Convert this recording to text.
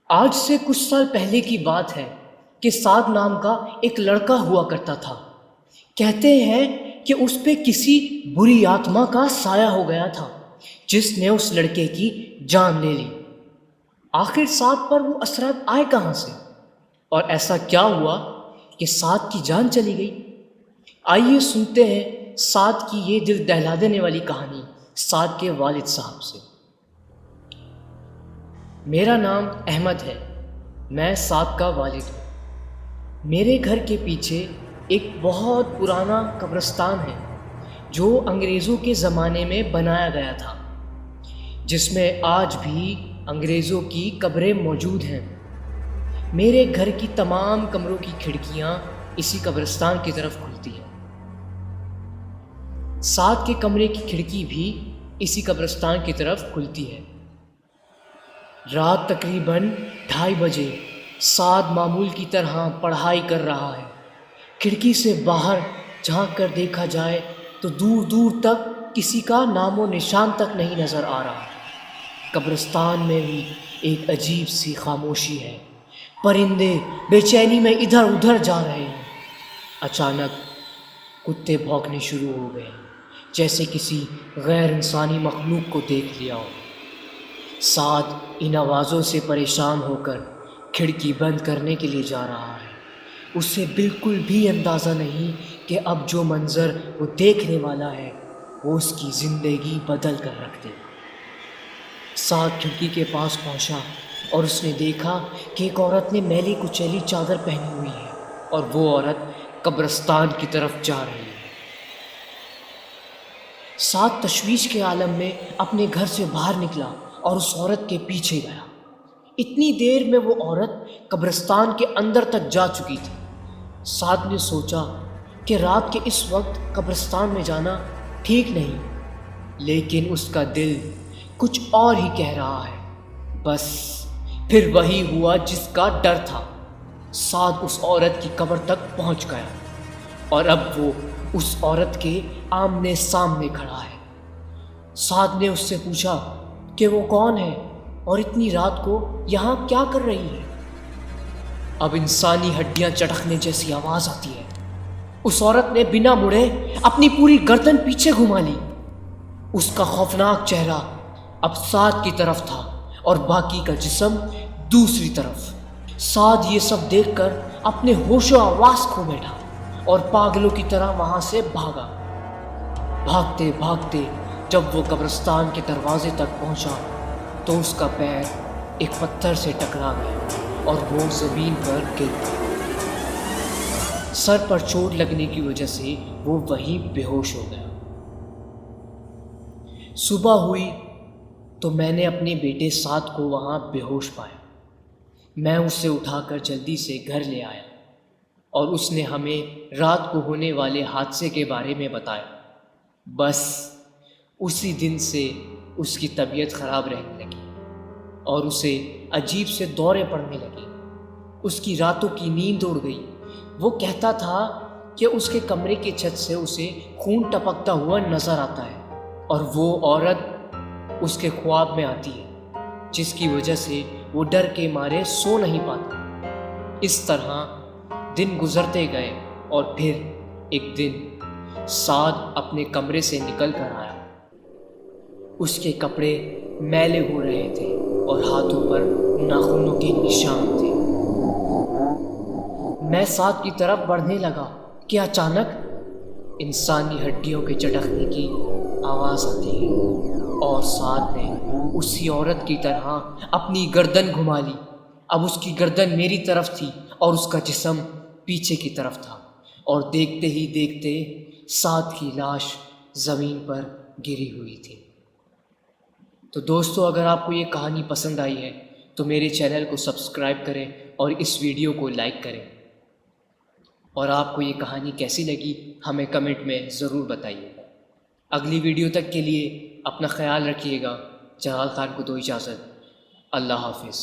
آج سے کچھ سال پہلے کی بات ہے کہ سعد نام کا ایک لڑکا ہوا کرتا تھا۔ کہتے ہیں کہ اس پہ کسی بری آتما کا سایہ ہو گیا تھا جس نے اس لڑکے کی جان لے لی۔ آخر سعد پر وہ اثرات آئے کہاں سے، اور ایسا کیا ہوا کہ سعد کی جان چلی گئی؟ آئیے سنتے ہیں سعد کی یہ دل دہلا دینے والی کہانی سعد کے والد صاحب سے۔ میرا نام احمد ہے، میں سعد کا والد ہوں۔ میرے گھر کے پیچھے ایک بہت پرانا قبرستان ہے جو انگریزوں کے زمانے میں بنایا گیا تھا، جس میں آج بھی انگریزوں کی قبریں موجود ہیں۔ میرے گھر کی تمام کمروں کی کھڑکیاں اسی قبرستان کی طرف کھلتی ہیں۔ سعد کے کمرے کی کھڑکی بھی اسی قبرستان کی طرف کھلتی ہے۔ رات تقریباً 2:30 بجے سعد معمول کی طرح پڑھائی کر رہا ہے۔ کھڑکی سے باہر جھانک کر دیکھا جائے تو دور دور تک کسی کا نام و نشان تک نہیں نظر آ رہا۔ قبرستان میں بھی ایک عجیب سی خاموشی ہے، پرندے بے چینی میں ادھر ادھر جا رہے ہیں۔ اچانک کتے بھونکنے شروع ہو گئے، جیسے کسی غیر انسانی مخلوق کو دیکھ لیا ہو۔ سعد ان آوازوں سے پریشان ہو کر کھڑکی بند کرنے کے لیے جا رہا ہے۔ اسے بالکل بھی اندازہ نہیں کہ اب جو منظر وہ دیکھنے والا ہے وہ اس کی زندگی بدل کر رکھ دے۔ سعد کھڑکی کے پاس پہنچا اور اس نے دیکھا کہ ایک عورت نے میلی کچیلی چادر پہنی ہوئی ہے اور وہ عورت قبرستان کی طرف جا رہی ہے۔ سعد تشویش کے عالم میں اپنے گھر سے باہر نکلا اور اس عورت کے پیچھے گیا۔ اتنی دیر میں وہ عورت قبرستان کے اندر تک جا چکی تھی۔ سعد نے سوچا کہ رات کے اس وقت قبرستان میں جانا ٹھیک نہیں، لیکن اس کا دل کچھ اور ہی کہہ رہا ہے۔ بس پھر وہی ہوا جس کا ڈر تھا۔ سعد اس عورت کی قبر تک پہنچ گیا اور اب وہ اس عورت کے آمنے سامنے کھڑا ہے۔ سعد نے اس سے پوچھا کہ وہ کون ہے اور اتنی رات کو یہاں کیا کر رہی ہے؟ اب انسانی ہڈیاں چٹکنے جیسی آواز آتی ہے۔ اس عورت نے بنا مڑے اپنی پوری گردن پیچھے گھما لی۔ اس کا خوفناک چہرہ اب سعد کی طرف تھا اور باقی کا جسم دوسری طرف۔ سعد یہ سب دیکھ کر اپنے ہوش و حواس کھو بیٹھا اور پاگلوں کی طرح وہاں سے بھاگا۔ بھاگتے بھاگتے جب وہ قبرستان کے دروازے تک پہنچا تو اس کا پیر ایک پتھر سے ٹکرا گیا اور وہ زمین پر گر گیا۔ سر پر چوٹ لگنے کی وجہ سے وہ وہیں بے ہوش ہو گیا۔ صبح ہوئی تو میں نے اپنے بیٹے سعد کو وہاں بے ہوش پایا۔ میں اسے اٹھا کر جلدی سے گھر لے آیا اور اس نے ہمیں رات کو ہونے والے حادثے کے بارے میں بتایا۔ بس اسی دن سے اس کی طبیعت خراب رہنے لگی اور اسے عجیب سے دورے پڑنے لگے۔ اس کی راتوں کی نیند اڑ گئی۔ وہ کہتا تھا کہ اس کے کمرے کی چھت سے اسے خون ٹپکتا ہوا نظر آتا ہے اور وہ عورت اس کے خواب میں آتی ہے، جس کی وجہ سے وہ ڈر کے مارے سو نہیں پاتا۔ اس طرح دن گزرتے گئے اور پھر ایک دن سعد اپنے کمرے سے نکل کر آیا۔ اس کے کپڑے میلے ہو رہے تھے اور ہاتھوں پر ناخنوں کے نشان تھے۔ میں سعد کی طرف بڑھنے لگا کہ اچانک انسانی ہڈیوں کے چٹکنے کی آواز آتی ہے اور سعد نے اسی عورت کی طرح اپنی گردن گھما لی۔ اب اس کی گردن میری طرف تھی اور اس کا جسم پیچھے کی طرف تھا اور دیکھتے ہی دیکھتے سعد کی لاش زمین پر گری ہوئی تھی۔ تو دوستو، اگر آپ کو یہ کہانی پسند آئی ہے تو میرے چینل کو سبسکرائب کریں اور اس ویڈیو کو لائک کریں، اور آپ کو یہ کہانی کیسی لگی ہمیں کمنٹ میں ضرور بتائیے گا۔ اگلی ویڈیو تک کے لیے اپنا خیال رکھیے گا۔ جلال خان کو دو اجازت۔ اللہ حافظ۔